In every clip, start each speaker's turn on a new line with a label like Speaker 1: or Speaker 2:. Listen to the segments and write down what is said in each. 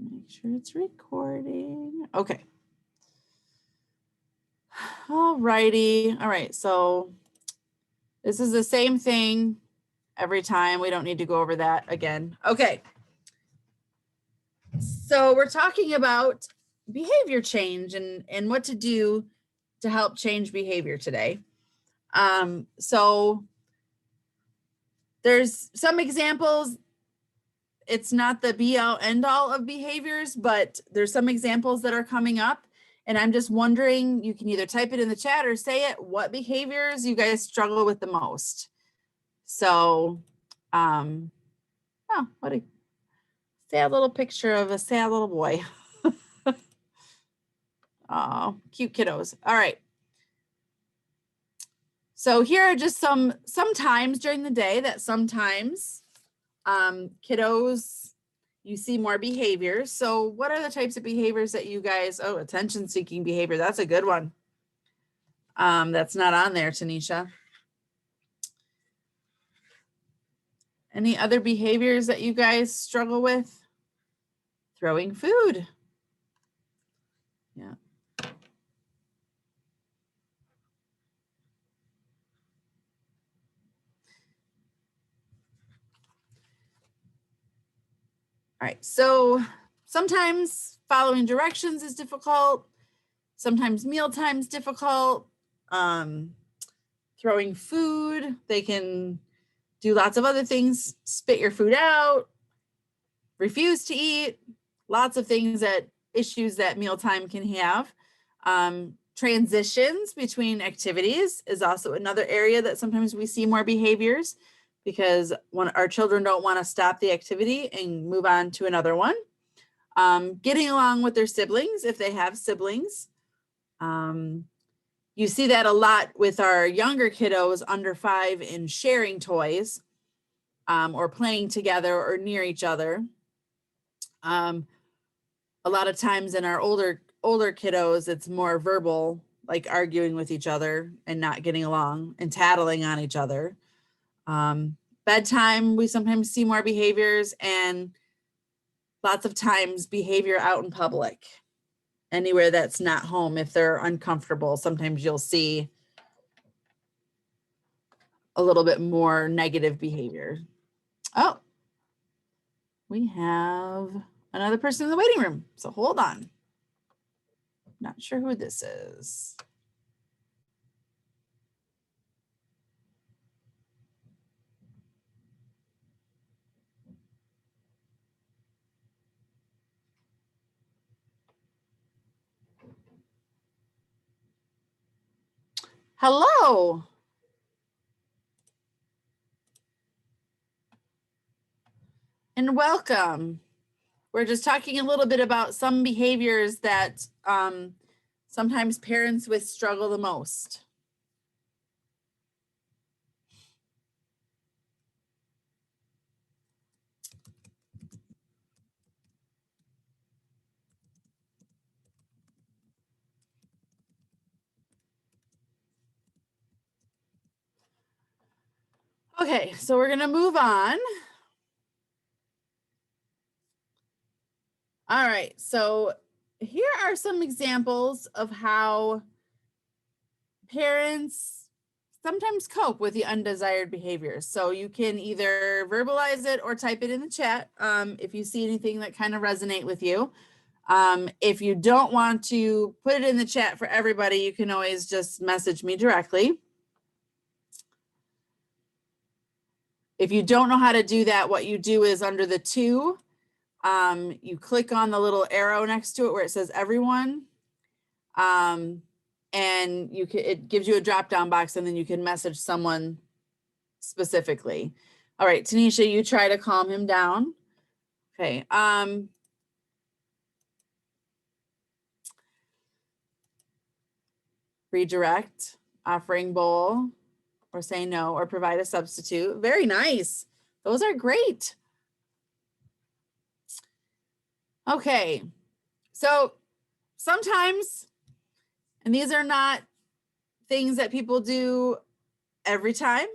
Speaker 1: Make sure it's recording. Okay. All righty. All right. So this is the same thing every time. We don't need to go over that again. Okay. So we're talking about behavior change and what to do to help change behavior today. So there's some examples. It's not the be all end all of behaviors, but there's some examples that are coming up. And I'm just wondering, you can either type it in the chat or say it, what behaviors you guys struggle with the most. So, oh, what a sad little picture of a sad little boy. Oh, cute kiddos. All right. So here are just some times during the day that sometimes kiddos, you see more behaviors. So what are the types of behaviors that you guys, oh, attention seeking behavior. That's a good one. That's not on there, Tanisha. Any other behaviors that you guys struggle with? Throwing food. Yeah. All right, so sometimes following directions is difficult. Sometimes mealtime is difficult. Throwing food, they can do lots of other things, spit your food out, refuse to eat, lots of things issues that mealtime can have. Transitions between activities is also another area that sometimes we see more behaviors because when our children don't want to stop the activity and move on to another one. Getting along with their siblings, if they have siblings. You see that a lot with our younger kiddos under 5 in sharing toys or playing together or near each other. A lot of times in our older kiddos, it's more verbal, like arguing with each other and not getting along and tattling on each other. Bedtime, we sometimes see more behaviors, and lots of times behavior out in public, anywhere that's not home. If they're uncomfortable, sometimes you'll see a little bit more negative behavior. Oh, we have another person in the waiting room. So hold on. Not sure who this is. Hello. And welcome. We're just talking a little bit about some behaviors that sometimes parents with struggle the most. Okay, so we're going to move on. All right, so here are some examples of how parents sometimes cope with the undesired behaviors. So you can either verbalize it or type it in the chat if you see anything that kind of resonate with you. If you don't want to put it in the chat for everybody, you can always just message me directly. If you don't know how to do that, what you do is under the 2, you click on the little arrow next to it where it says everyone. And it gives you a drop-down box, and then you can message someone specifically. All right, Tanisha, you try to calm him down. Okay. Redirect, offering bowl, or say no, or provide a substitute. Very nice. Those are great. Okay. So sometimes, and these are not things that people do every time,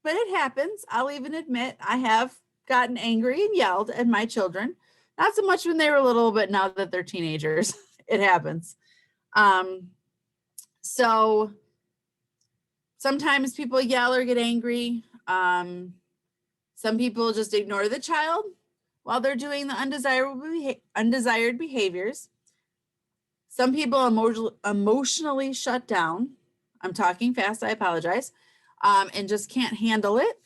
Speaker 1: but it happens. I'll even admit I have gotten angry and yelled at my children. Not so much when they were little, but now that they're teenagers, it happens. So sometimes people yell or get angry. Some people just ignore the child while they're doing the undesired behaviors. Some people emotionally shut down. I'm talking fast, I apologize. And just can't handle it.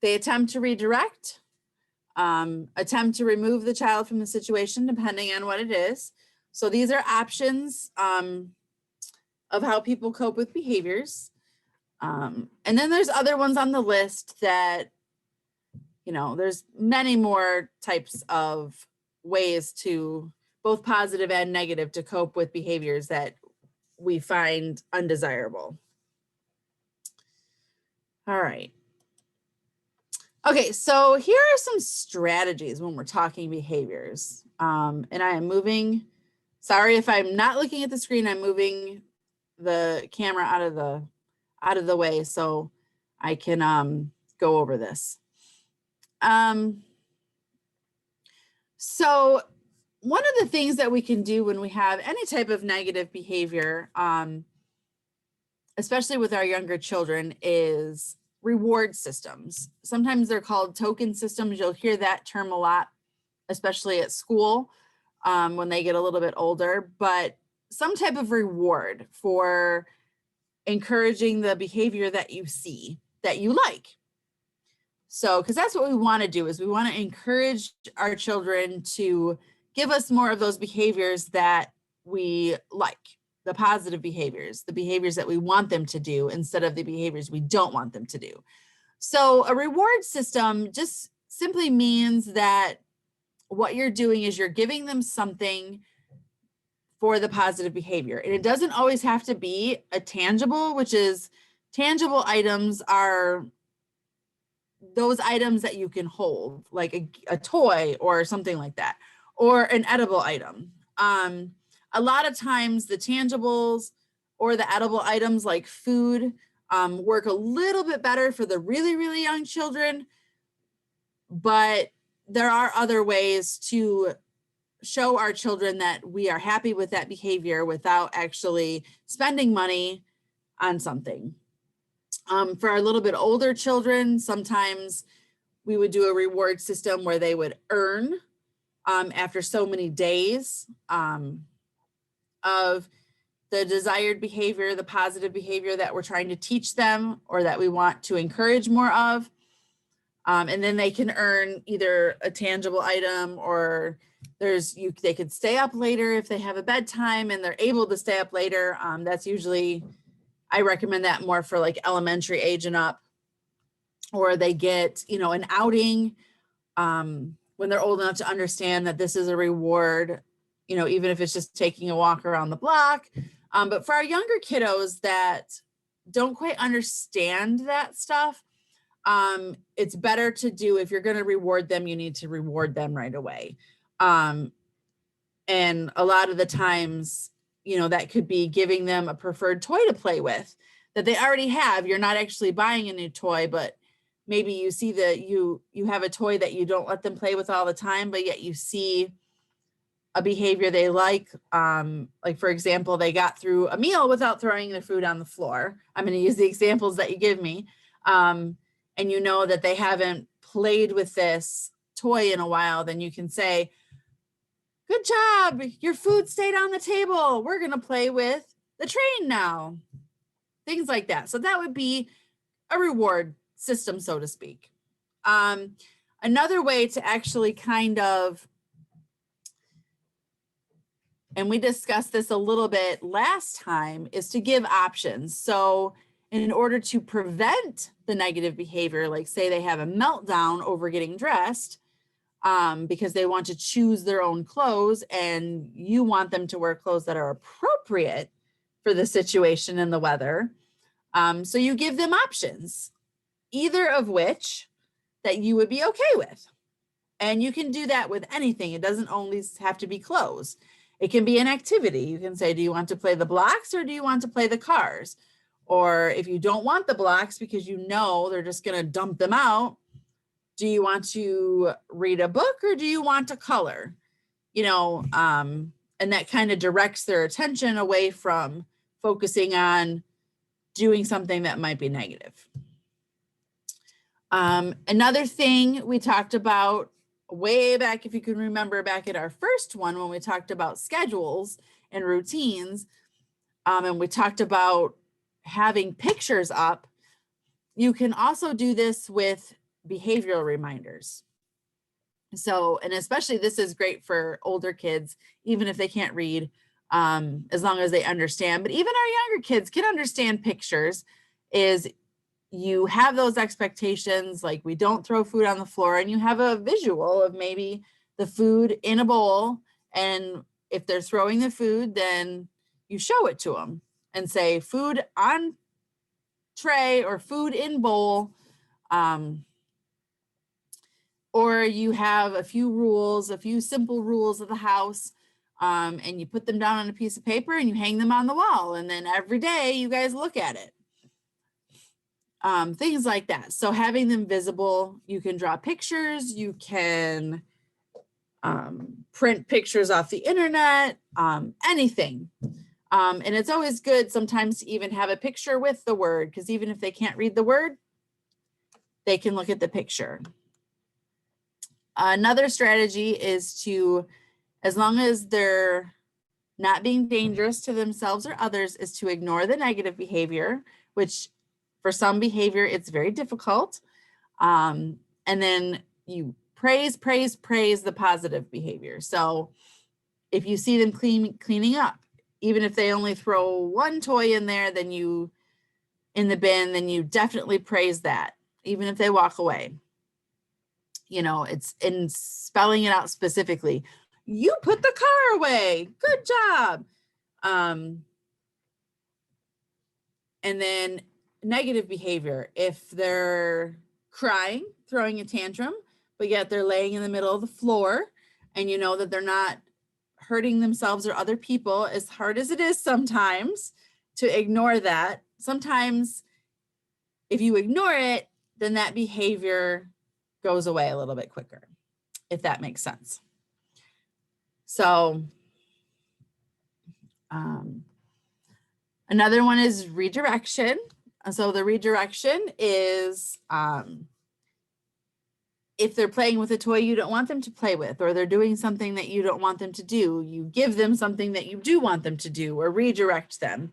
Speaker 1: They attempt to redirect, attempt to remove the child from the situation, depending on what it is. So these are options of how people cope with behaviors. And then there's other ones on the list that, there's many more types of ways to, both positive and negative, to cope with behaviors that we find undesirable. All right. Okay, so here are some strategies when we're talking behaviors. And I am moving, sorry if I'm not looking at the screen, I'm moving the camera out of the way so I can go over this. So one of the things that we can do when we have any type of negative behavior, especially with our younger children, is reward systems. Sometimes they're called token systems. You'll hear that term a lot, especially at school when they get a little bit older, but some type of reward for encouraging the behavior that you see that you like. So, because that's what we want to do, is we want to encourage our children to give us more of those behaviors that we like, the positive behaviors, the behaviors that we want them to do instead of the behaviors we don't want them to do. So a reward system just simply means that what you're doing is you're giving them something for the positive behavior. And it doesn't always have to be a tangible, which is tangible items are those items that you can hold, like a toy or something like that, or an edible item. A lot of times the tangibles or the edible items like food work a little bit better for the really, really young children, but there are other ways to show our children that we are happy with that behavior without actually spending money on something. For our little bit older children, sometimes we would do a reward system where they would earn after so many days of the desired behavior, the positive behavior that we're trying to teach them or that we want to encourage more of. And then they can earn either a tangible item, or they could stay up later if they have a bedtime and they're able to stay up later. That's usually, I recommend that more for like elementary age and up, or they get, an outing when they're old enough to understand that this is a reward, even if it's just taking a walk around the block. But for our younger kiddos that don't quite understand that stuff, it's better to do, if you're going to reward them, you need to reward them right away. And a lot of the times, that could be giving them a preferred toy to play with that they already have. You're not actually buying a new toy, but maybe you see that you have a toy that you don't let them play with all the time, but yet you see a behavior they like for example, they got through a meal without throwing their food on the floor. I'm going to use the examples that you give me. And that they haven't played with this toy in a while, then you can say, good job, your food stayed on the table. We're going to play with the train now. Things like that. So that would be a reward system, so to speak. Another way to actually kind of, and we discussed this a little bit last time, is to give options. So in order to prevent the negative behavior, like say they have a meltdown over getting dressed because they want to choose their own clothes and you want them to wear clothes that are appropriate for the situation and the weather. So you give them options, either of which that you would be okay with. And you can do that with anything. It doesn't always have to be clothes. It can be an activity. You can say, do you want to play the blocks or do you want to play the cars? Or if you don't want the blocks because they're just going to dump them out, do you want to read a book or do you want to color? And that kind of directs their attention away from focusing on doing something that might be negative. Another thing we talked about way back, if you can remember back at our first one, when we talked about schedules and routines, and we talked about having pictures up, you can also do this with behavioral reminders. So, and especially this is great for older kids, even if they can't read, as long as they understand. But even our younger kids can understand pictures. Is you have those expectations, like we don't throw food on the floor, and you have a visual of maybe the food in a bowl. And if they're throwing the food, then you show it to them and say food on tray or food in bowl. Or you have a few simple rules of the house, and you put them down on a piece of paper and you hang them on the wall. And then every day you guys look at it. Things like that. So having them visible, you can draw pictures, you can print pictures off the internet, anything. And it's always good sometimes to even have a picture with the word, because even if they can't read the word, they can look at the picture. Another strategy is to, as long as they're not being dangerous to themselves or others, is to ignore the negative behavior, which for some behavior, it's very difficult. And then you praise the positive behavior. So if you see them cleaning up, even if they only throw one toy in there, then in the bin, then you definitely praise that, even if they walk away. It's in spelling it out specifically. You put the car away. Good job. And then negative behavior. If they're crying, throwing a tantrum, but yet they're laying in the middle of the floor, and you know that they're not hurting themselves or other people, as hard as it is sometimes to ignore that. Sometimes if you ignore it, then that behavior goes away a little bit quicker, if that makes sense. So another one is redirection. So the redirection is if they're playing with a toy you don't want them to play with, or they're doing something that you don't want them to do, you give them something that you do want them to do, or redirect them.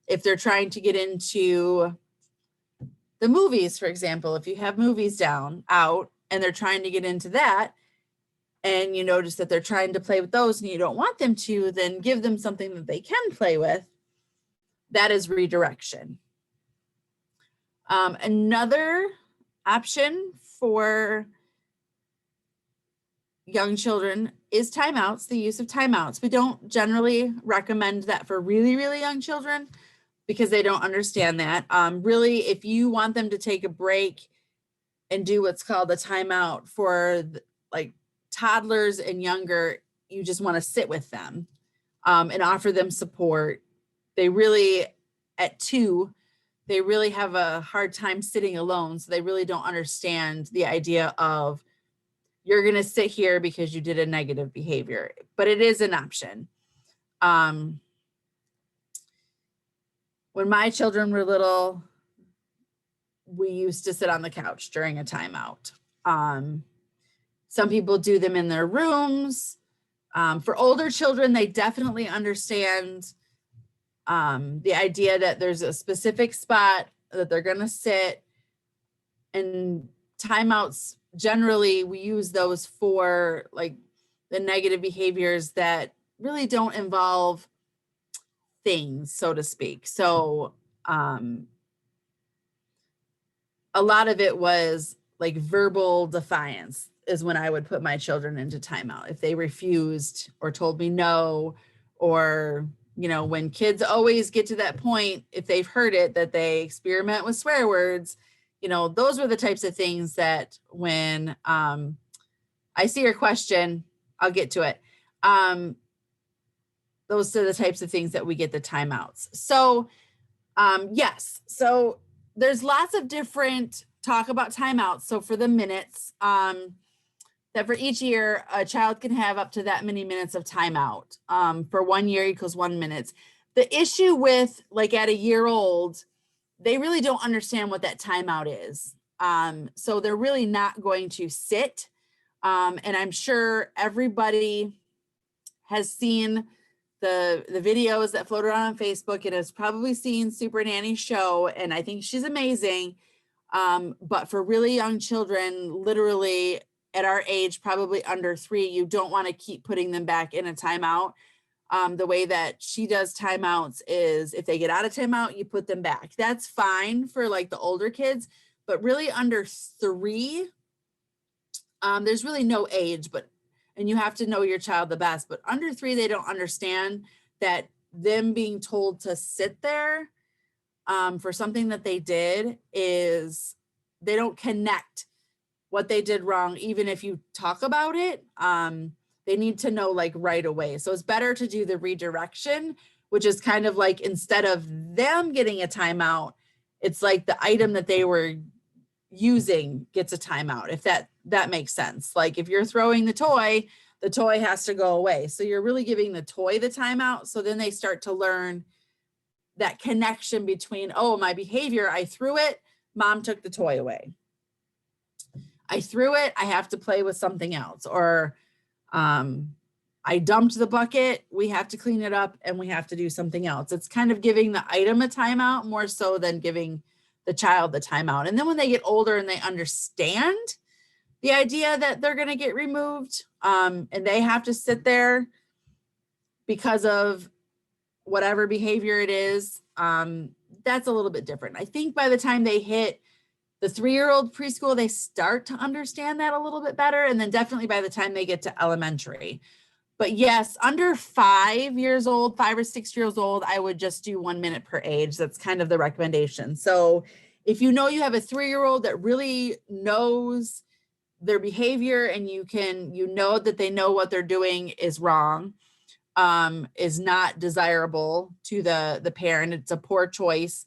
Speaker 1: If they're trying to get into the movies, for example, if you have movies out and they're trying to get into that, and you notice that they're trying to play with those and you don't want them to, then give them something that they can play with. That is redirection. Another option for young children is timeouts, the use of timeouts. We don't generally recommend that for really, really young children because they don't understand that. Really, if you want them to take a break and do what's called a timeout for like toddlers and younger, you just want to sit with them and offer them support. They really, at 2, they really have a hard time sitting alone. So they really don't understand the idea of you're going to sit here because you did a negative behavior, but it is an option. When my children were little, we used to sit on the couch during a timeout. Some people do them in their rooms. For older children, they definitely understand the idea that there's a specific spot that they're going to sit, and timeouts, generally we use those for like the negative behaviors that really don't involve things, so to speak. So a lot of it was like verbal defiance is when I would put my children into timeout. If they refused or told me no, or when kids always get to that point, if they've heard it, that they experiment with swear words, those were the types of things that when I see your question, I'll get to it. Those are the types of things that we get the timeouts. So yes, so there's lots of different talk about timeouts. So for the minutes, that for each year, a child can have up to that many minutes of timeout. For 1 year equals 1 minute. The issue with like at a year old, they really don't understand what that timeout is. So they're really not going to sit. And I'm sure everybody has seen the videos that float around on Facebook and has probably seen Super Nanny's show. And I think she's amazing. But for really young children, literally at our age, probably under 3, you don't want to keep putting them back in a timeout. The way that she does timeouts is if they get out of timeout, you put them back. That's fine for like the older kids, but really under 3, there's really no age, and you have to know your child the best, but under 3, they don't understand that them being told to sit there for something that they did is they don't connect what they did wrong. Even if you talk about it, they need to know like right away. So it's better to do the redirection, which is kind of like instead of them getting a timeout, it's like the item that they were using gets a timeout, if that makes sense. Like if you're throwing the toy has to go away. So you're really giving the toy the timeout. So then they start to learn that connection between, oh, my behavior, I threw it, mom took the toy away. I threw it, I have to play with something else. Or I dumped the bucket, we have to clean it up and we have to do something else. It's kind of giving the item a timeout more so than giving the child the timeout. And then when they get older and they understand the idea that they're going to get removed and they have to sit there because of whatever behavior it is, that's a little bit different. I think by the time they hit the 3-year-old preschool, they start to understand that a little bit better. And then definitely by the time they get to elementary. But yes, under 5 years old, 5 or 6 years old, I would just do 1 minute per age. That's kind of the recommendation. So if you know you have a 3-year-old that really knows their behavior and you know that they know what they're doing is wrong, is not desirable to the parent, it's a poor choice,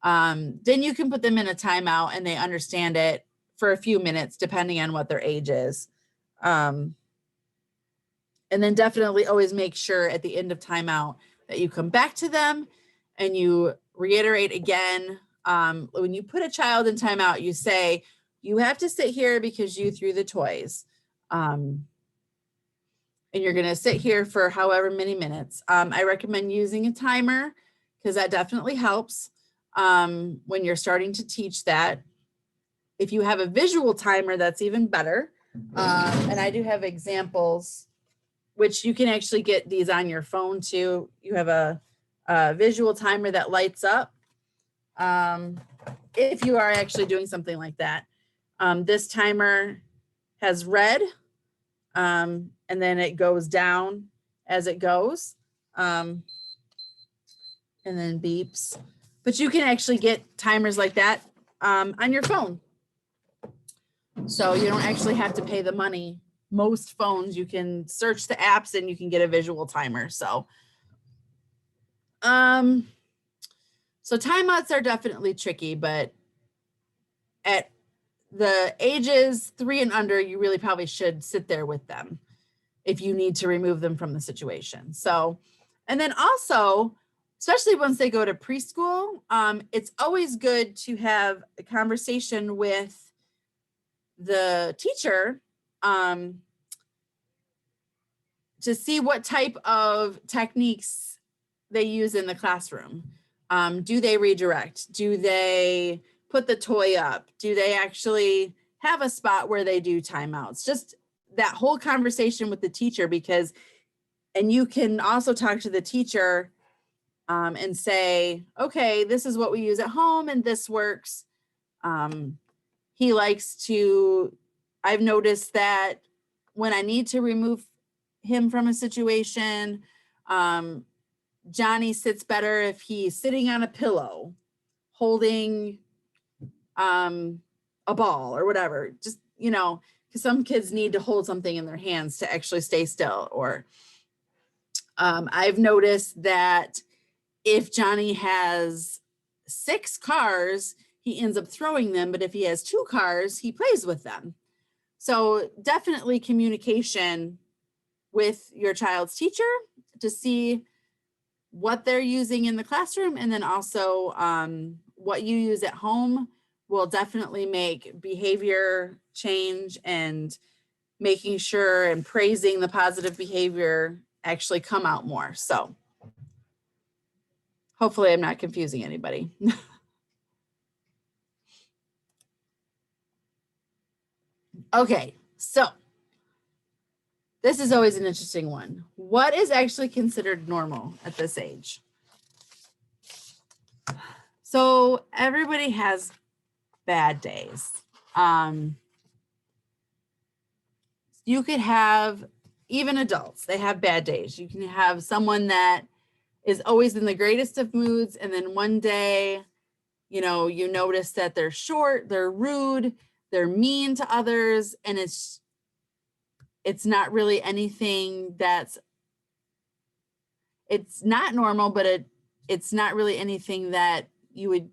Speaker 1: then you can put them in a timeout and they understand it for a few minutes, depending on what their age is. And then definitely always make sure at the end of timeout that you come back to them and you reiterate again. When you put a child in timeout, you say, you have to sit here because you threw the toys. And you're going to sit here for however many minutes. I recommend using a timer because that definitely helps when you're starting to teach that. If you have a visual timer, that's even better. And I do have examples, which you can actually get these on your phone too. You have a visual timer that lights up. If you are actually doing something like that. This timer has red, and then it goes down as it goes, and then beeps. But you can actually get timers like that on your phone. So you don't actually have to pay the money. Most phones, you can search the apps and you can get a visual timer. So timeouts are definitely tricky, but at the ages 3 and under, you really probably should sit there with them if you need to remove them from the situation. So, and then also, especially once they go to preschool, it's always good to have a conversation with the teacher to see what type of techniques they use in the classroom. Do they redirect? Do they put the toy up? Do they actually have a spot where they do timeouts? Just that whole conversation with the teacher, because, and you can also talk to the teacher and say, okay, this is what we use at home and this works. He likes to, I've noticed that when I need to remove him from a situation, Johnny sits better if he's sitting on a pillow, holding a ball or whatever, just, you know, because some kids need to hold something in their hands to actually stay still. Or I've noticed that if Johnny has 6 cars, he ends up throwing them. But if he has 2 cars, he plays with them. So definitely communication with your child's teacher to see what they're using in the classroom, and then also what you use at home will definitely make behavior change, and making sure and praising the positive behavior actually come out more. So hopefully I'm not confusing anybody. Okay, so this is always an interesting one. What is actually considered normal at this age? So everybody has bad days. You could have, even adults, they have bad days. You can have someone that is always in the greatest of moods, and then one day, you notice that they're short, they're rude, they're mean to others, and it's not really anything it's not normal, but it's not really anything that you would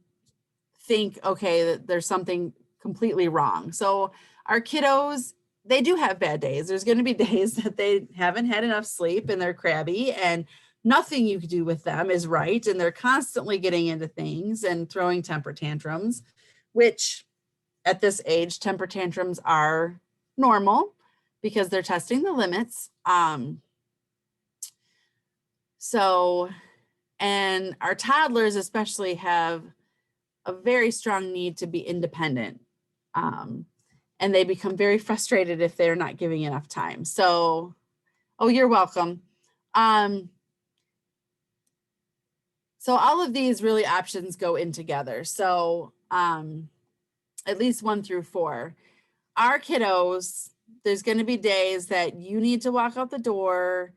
Speaker 1: think, okay, that there's something completely wrong. So our kiddos, they do have bad days. There's going to be days that they haven't had enough sleep and they're crabby, and nothing you can do with them is right. And they're constantly getting into things and throwing temper tantrums, which at this age, temper tantrums are normal because they're testing the limits. And our toddlers especially have a very strong need to be independent. And they become very frustrated if they're not giving enough time. So, oh, you're welcome. So all of these really options go in together. So at least 1 through 4. Our kiddos, there's going to be days that you need to walk out the door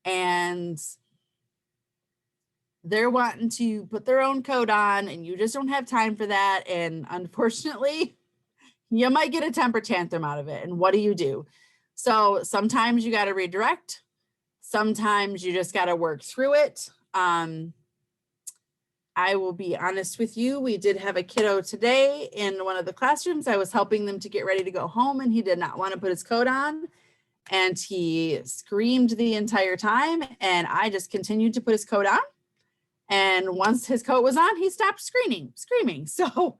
Speaker 1: and they're wanting to put their own coat on, and you just don't have time for that. And unfortunately, you might get a temper tantrum out of it. And what do? So sometimes you got to redirect. Sometimes you just got to work through it. I will be honest with you. We did have a kiddo today in one of the classrooms. I was helping them to get ready to go home, and he did not want to put his coat on. And he screamed the entire time. And I just continued to put his coat on. And once his coat was on, he stopped screaming. So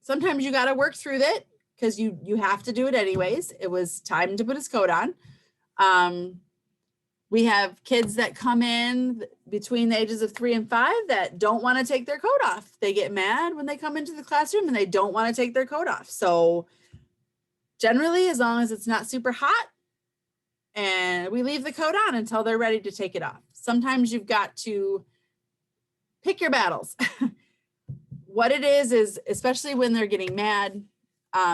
Speaker 1: sometimes you got to work through that because you have to do it anyways. It was time to put his coat on. We have kids that come in between the ages of 3 and 5 that don't want to take their coat off. They get mad when they come into the classroom and they don't want to take their coat off. So generally, as long as it's not super hot, and we leave the coat on until they're ready to take it off. Sometimes you've got to pick your battles. What it is especially when they're getting mad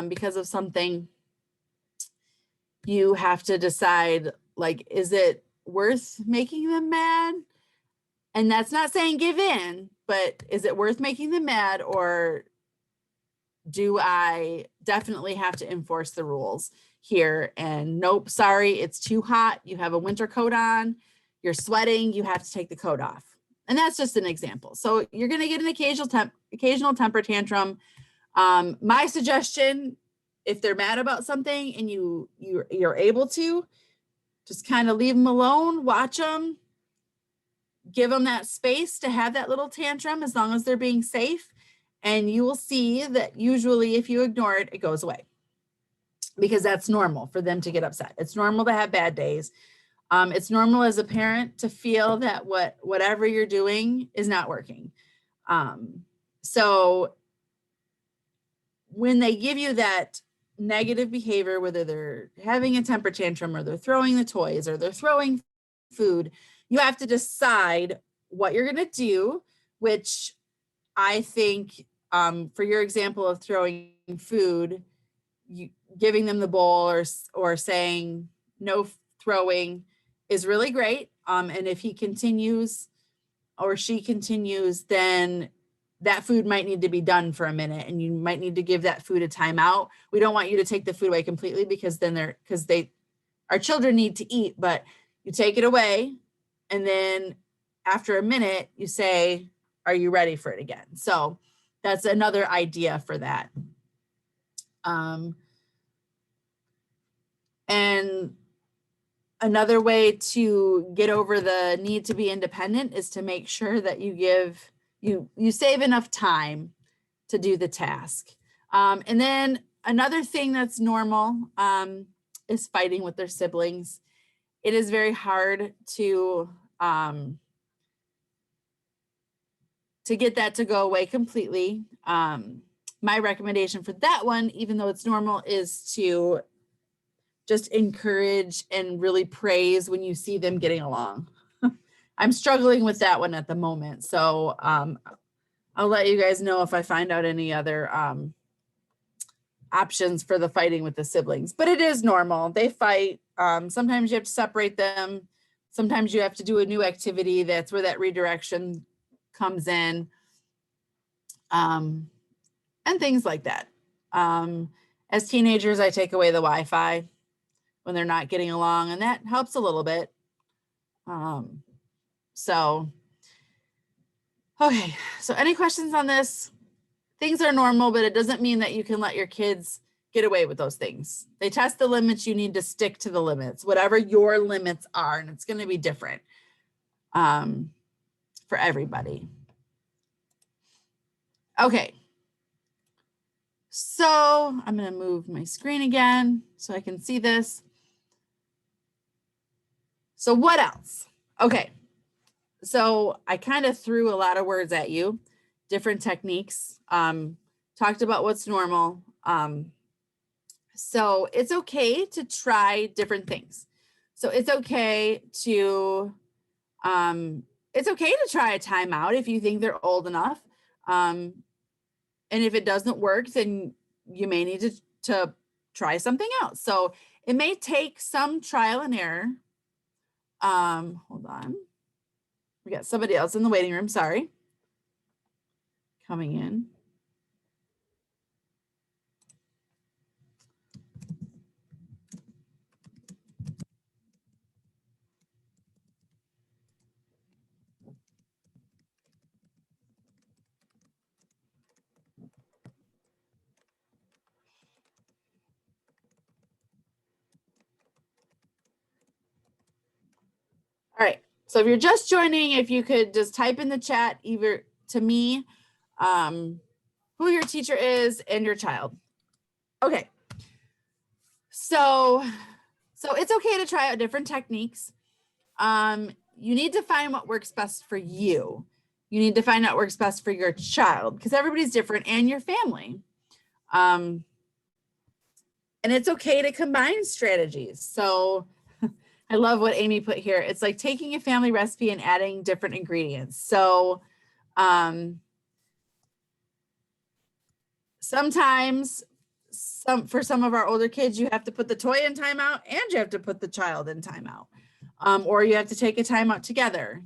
Speaker 1: because of something, you have to decide, like, is it worth making them mad? And that's not saying give in, but is it worth making them mad, or do I definitely have to enforce the rules here? And nope, sorry, it's too hot. You have a winter coat on, you're sweating, you have to take the coat off. And that's just an example. So you're going to get an occasional temper tantrum. My suggestion, if they're mad about something and you're able to, just kind of leave them alone, watch them, give them that space to have that little tantrum as long as they're being safe. And you will see that usually if you ignore it, it goes away, because that's normal for them to get upset. It's normal to have bad days. It's normal as a parent to feel that whatever you're doing is not working. So when they give you that negative behavior, whether they're having a temper tantrum or they're throwing the toys or they're throwing food, you have to decide what you're going to do, which I think for your example of throwing food, giving them the bowl or saying no throwing is really great. And if he continues or she continues, then that food might need to be done for a minute, and you might need to give that food a timeout. We don't want you to take the food away completely, because then our children need to eat, but you take it away. And then after a minute you say, are you ready for it again? So that's another idea for that. And another way to get over the need to be independent is to make sure that you save enough time to do the task. And then another thing that's normal is fighting with their siblings. It is very hard to get that to go away completely. My recommendation for that one, even though it's normal, is to just encourage and really praise when you see them getting along. I'm struggling with that one at the moment. So I'll let you guys know if I find out any other options for the fighting with the siblings, but it is normal. They fight. Sometimes you have to separate them. Sometimes you have to do a new activity. That's where that redirection comes in. And things like that. As teenagers, I take away the Wi-Fi when they're not getting along, and that helps a little bit. So any questions on this? Things are normal, but it doesn't mean that you can let your kids get away with those things. They test the limits. You need to stick to the limits, whatever your limits are, and it's going to be different for everybody. Okay. So I'm going to move my screen again so I can see this. So what else? Okay. So I kind of threw a lot of words at you, different techniques, talked about what's normal. So it's okay to try different things. So it's okay to try a timeout if you think they're old enough. And if it doesn't work, then you may need to try something else. So it may take some trial and error. Hold on. We got somebody else in the waiting room. Sorry. Coming in. All right. So if you're just joining, if you could just type in the chat, either to me, who your teacher is and your child. Okay. So it's okay to try out different techniques. You need to find what works best for you. You need to find out what works best for your child, because everybody's different, and your family. And it's okay to combine strategies. So I love what Amy put here. It's like taking a family recipe and adding different ingredients. So sometimes for some of our older kids, you have to put the toy in timeout and you have to put the child in timeout. Or you have to take a timeout together.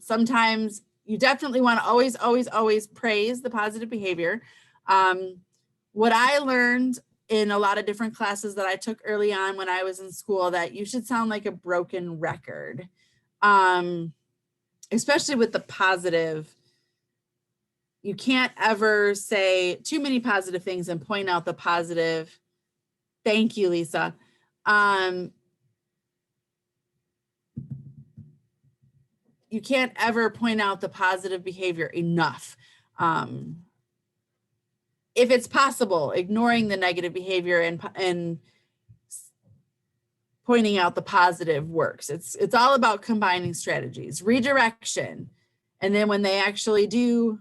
Speaker 1: Sometimes you definitely want to always praise the positive behavior. What I learned in a lot of different classes that I took early on when I was in school, that you should sound like a broken record, especially with the positive. You can't ever say too many positive things and point out the positive. Thank you, Lisa. You can't ever point out the positive behavior enough. If it's possible, ignoring the negative behavior and pointing out the positive works. It's all about combining strategies, redirection. And then when they actually do,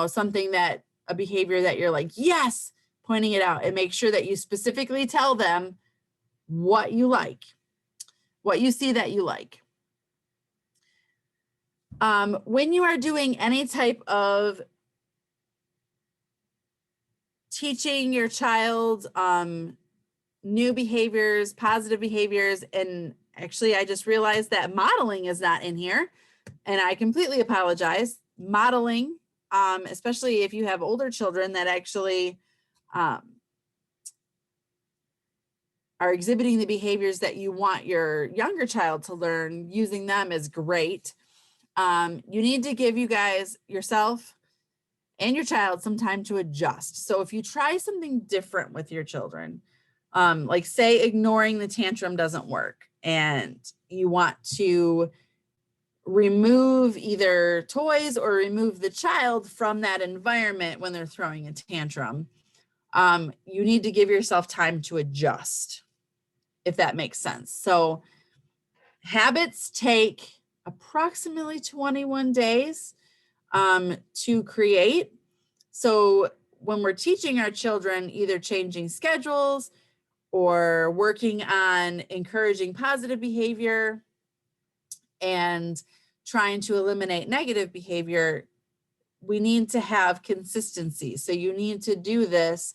Speaker 1: something that a behavior that you're like, yes, pointing it out, and make sure that you specifically tell them what you like, what you see that you like. When you are doing any type of teaching your child new behaviors, positive behaviors, and actually I just realized that modeling is not in here, and I completely apologize. Modeling, especially if you have older children that actually are exhibiting the behaviors that you want your younger child to learn, using them is great. You need to give yourself and your child some time to adjust. So if you try something different with your children, like say ignoring the tantrum doesn't work and you want to remove either toys or remove the child from that environment when they're throwing a tantrum, you need to give yourself time to adjust, if that makes sense. So habits take approximately 21 days to create. So when we're teaching our children either changing schedules or working on encouraging positive behavior and trying to eliminate negative behavior, we need to have consistency. So you need to do this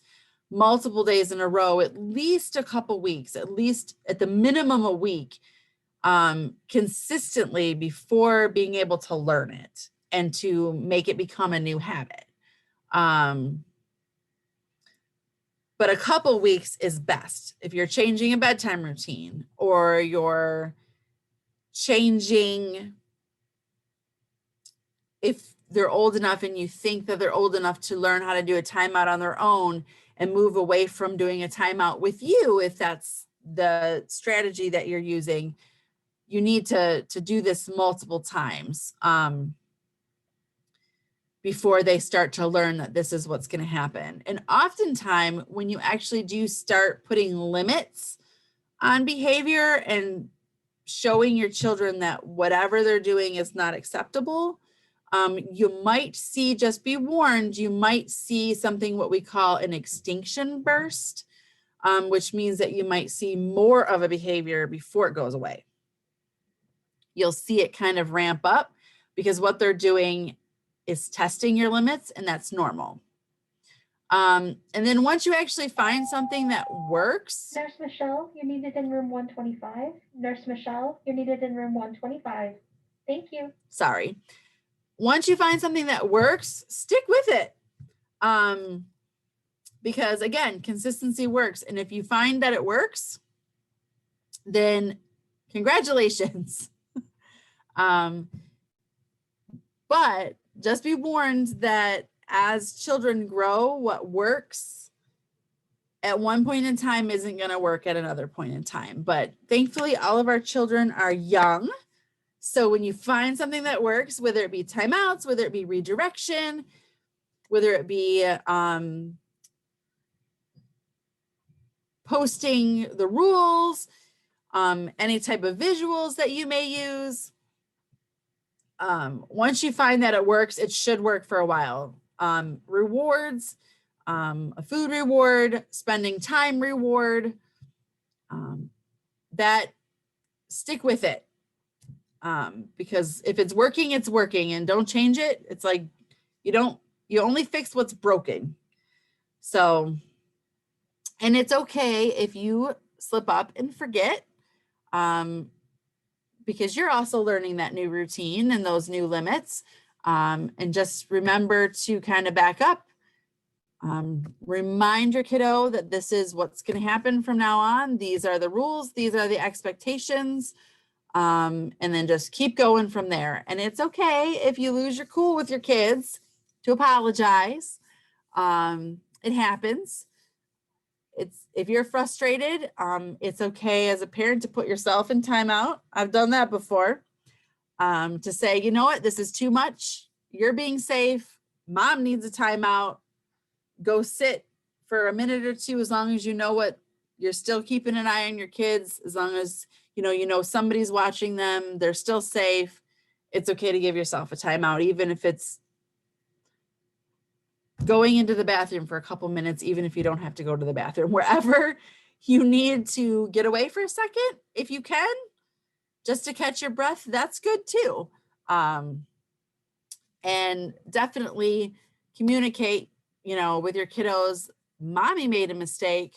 Speaker 1: multiple days in a row, at least a couple weeks, at least at the minimum a week, consistently before being able to learn it and to make it become a new habit. But a couple weeks is best. If you're changing a bedtime routine or you're changing, if they're old enough and you think that they're old enough to learn how to do a timeout on their own and move away from doing a timeout with you, if that's the strategy that you're using, you need to do this multiple times before they start to learn that this is what's going to happen. And oftentimes when you actually do start putting limits on behavior and showing your children that whatever they're doing is not acceptable, you might see, just be warned, you might see something what we call an extinction burst, which means that you might see more of a behavior before it goes away. You'll see it kind of ramp up because what they're doing is testing your limits, and that's normal. And then once you actually find something that works.
Speaker 2: Nurse Michelle, you're needed in room 125. Nurse Michelle, you're needed in room 125. Thank you.
Speaker 1: Sorry. Once you find something that works, stick with it. Because again, consistency works. And if you find that it works, then congratulations. But just be warned that as children grow, what works at one point in time isn't going to work at another point in time. But thankfully, all of our children are young. So when you find something that works, whether it be timeouts, whether it be redirection, whether it be posting the rules, any type of visuals that you may use, once you find that it works, it should work for a while. Rewards, a food reward, spending time reward, that stick with it. Because if it's working, it's working, and don't change it. It's like you only fix what's broken. So, and it's okay if you slip up and forget, because you're also learning that new routine and those new limits. And just remember to kind of back up. Remind your kiddo that this is what's going to happen from now on. These are the rules. These are the expectations. And then just keep going from there. And it's okay if you lose your cool with your kids to apologize. It happens. If you're frustrated, it's okay as a parent to put yourself in timeout. I've done that before. To say, you know what, this is too much. You're being safe. Mom needs a timeout. Go sit for a minute or two, as long as you know what, you're still keeping an eye on your kids, as long as you know somebody's watching them, they're still safe. It's okay to give yourself a timeout, even if it's going into the bathroom for a couple minutes, even if you don't have to go to the bathroom, wherever you need to get away for a second, if you can, just to catch your breath, that's good too. And definitely communicate, with your kiddos. Mommy made a mistake.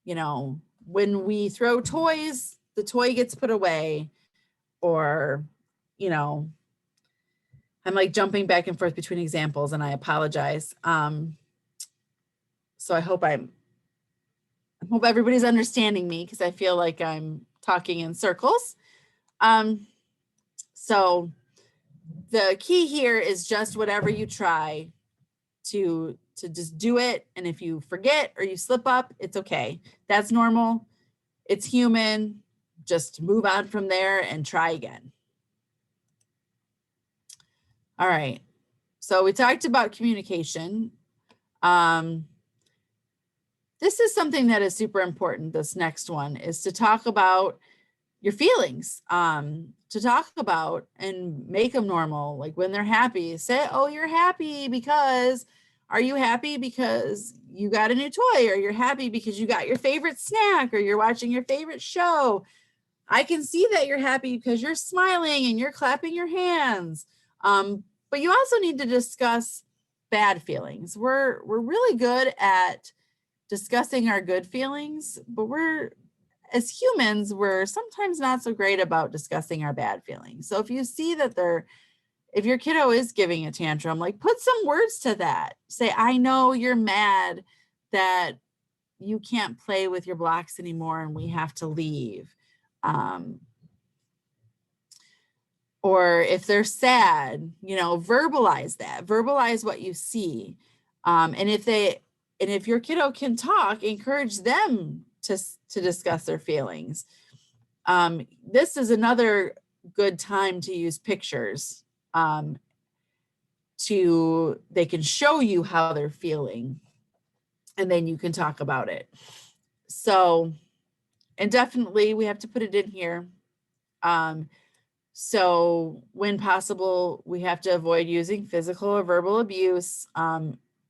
Speaker 1: When we throw toys, the toy gets put away, or, I'm like jumping back and forth between examples, and I apologize. So I hope everybody's understanding me, because I feel like I'm talking in circles. So the key here is just whatever you try, to just do it. And if you forget or you slip up, it's okay. That's normal. It's human. Just move on from there and try again. All right. So we talked about communication. This is something that is super important. This next one is to talk about your feelings, to talk about and make them normal. Like when they're happy, say, oh, you're happy because, are you happy because you got a new toy, or you're happy because you got your favorite snack, or you're watching your favorite show. I can see that you're happy because you're smiling and you're clapping your hands. But you also need to discuss bad feelings. We're really good at discussing our good feelings, but as humans, we're sometimes not so great about discussing our bad feelings. So if you see that if your kiddo is giving a tantrum, like put some words to that. Say, I know you're mad that you can't play with your blocks anymore and we have to leave. Or if they're sad, verbalize that, verbalize what you see. And if your kiddo can talk, encourage them to discuss their feelings. This is another good time to use pictures. They can show you how they're feeling, and then you can talk about it. So, and definitely we have to put it in here. So when possible, we have to avoid using physical or verbal abuse.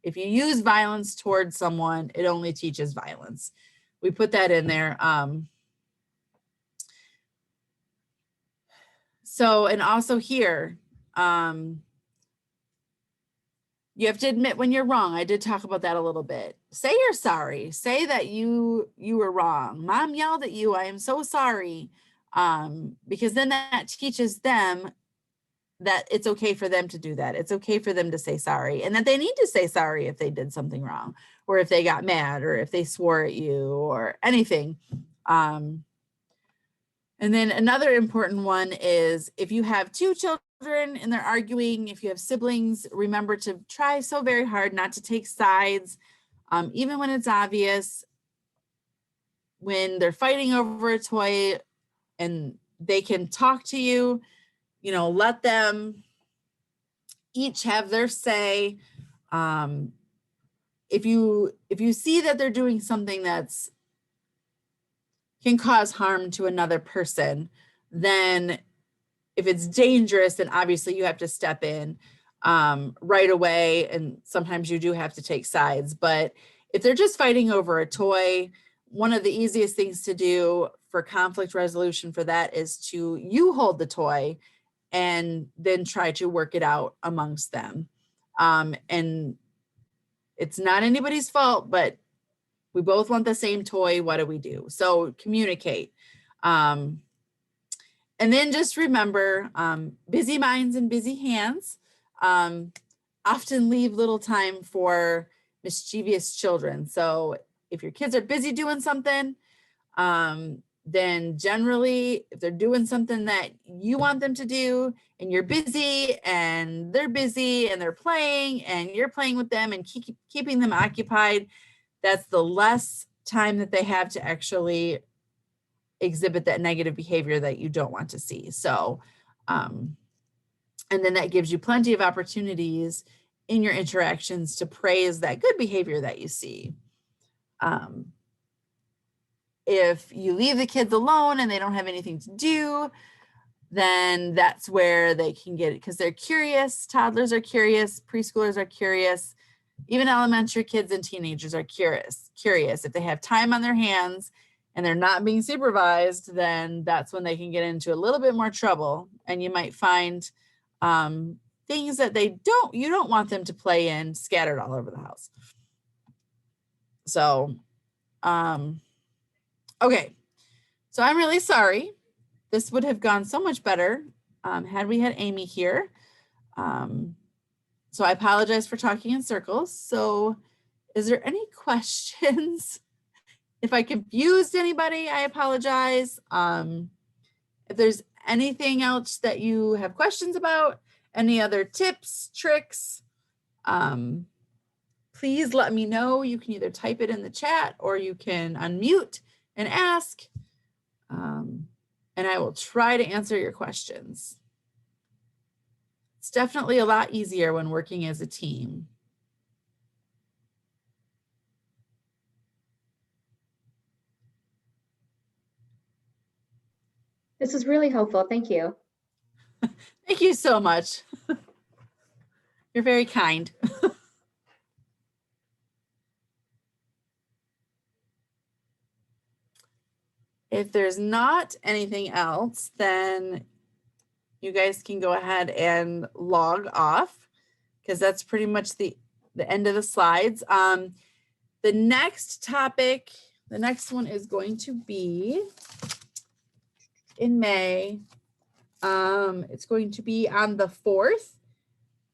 Speaker 1: If you use violence towards someone, it only teaches violence. We put that in there. So, and also here, you have to admit when you're wrong. I did talk about that a little bit. Say you're sorry. Say that you were wrong. Mom yelled at you. I am so sorry. Because then that teaches them that it's okay for them to do that. It's okay for them to say sorry, and that they need to say sorry if they did something wrong, or if they got mad, or if they swore at you, or anything. And then another important one is if you have two children and they're arguing, if you have siblings, remember to try so very hard not to take sides, even when it's obvious. When they're fighting over a toy and they can talk to you, let them each have their say. If you see that they're doing something that's can cause harm to another person, then if it's dangerous, then obviously you have to step in right away. And sometimes you do have to take sides. But if they're just fighting over a toy, one of the easiest things to do for conflict resolution for that is you hold the toy and then try to work it out amongst them. And it's not anybody's fault, but we both want the same toy. What do we do? So communicate. And then just remember, busy minds and busy hands often leave little time for mischievous children. So if your kids are busy doing something, then generally if they're doing something that you want them to do and you're busy and they're playing and you're playing with them and keeping them occupied, that's the less time that they have to actually exhibit that negative behavior that you don't want to see. So, and then that gives you plenty of opportunities in your interactions to praise that good behavior that you see. If you leave the kids alone and they don't have anything to do, then that's where they can get it, because they're curious. Toddlers are curious, preschoolers are curious, even elementary kids and teenagers are curious. If they have time on their hands and they're not being supervised, then that's when they can get into a little bit more trouble. And you might find things that you don't want them to play in scattered all over the house. So, okay. So I'm really sorry. This would have gone so much better had we had Amy here. So I apologize for talking in circles. So is there any questions? If I confused anybody, I apologize. If there's anything else that you have questions about, any other tips, tricks, please let me know. You can either type it in the chat or you can unmute and ask. And I will try to answer your questions. It's definitely a lot easier when working as a team.
Speaker 3: This is really helpful. Thank you.
Speaker 1: Thank you so much. You're very kind. If there's not anything else, then you guys can go ahead and log off because that's pretty much the end of the slides. The next topic, the next one is going to be in May. It's going to be on the 4th.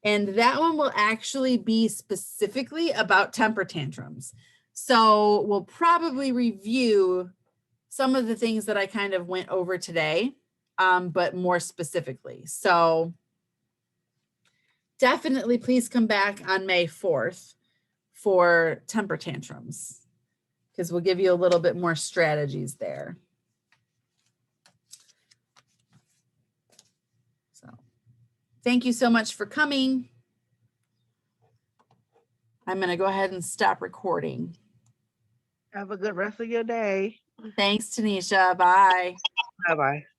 Speaker 1: And that one will actually be specifically about temper tantrums. So we'll probably review some of the things that I kind of went over today, but more specifically. So definitely please come back on May 4th for temper tantrums, because we'll give you a little bit more strategies there. So thank you so much for coming. I'm going to go ahead and stop recording.
Speaker 4: Have a good rest of your day.
Speaker 1: Thanks, Tanisha. Bye.
Speaker 4: Bye-bye.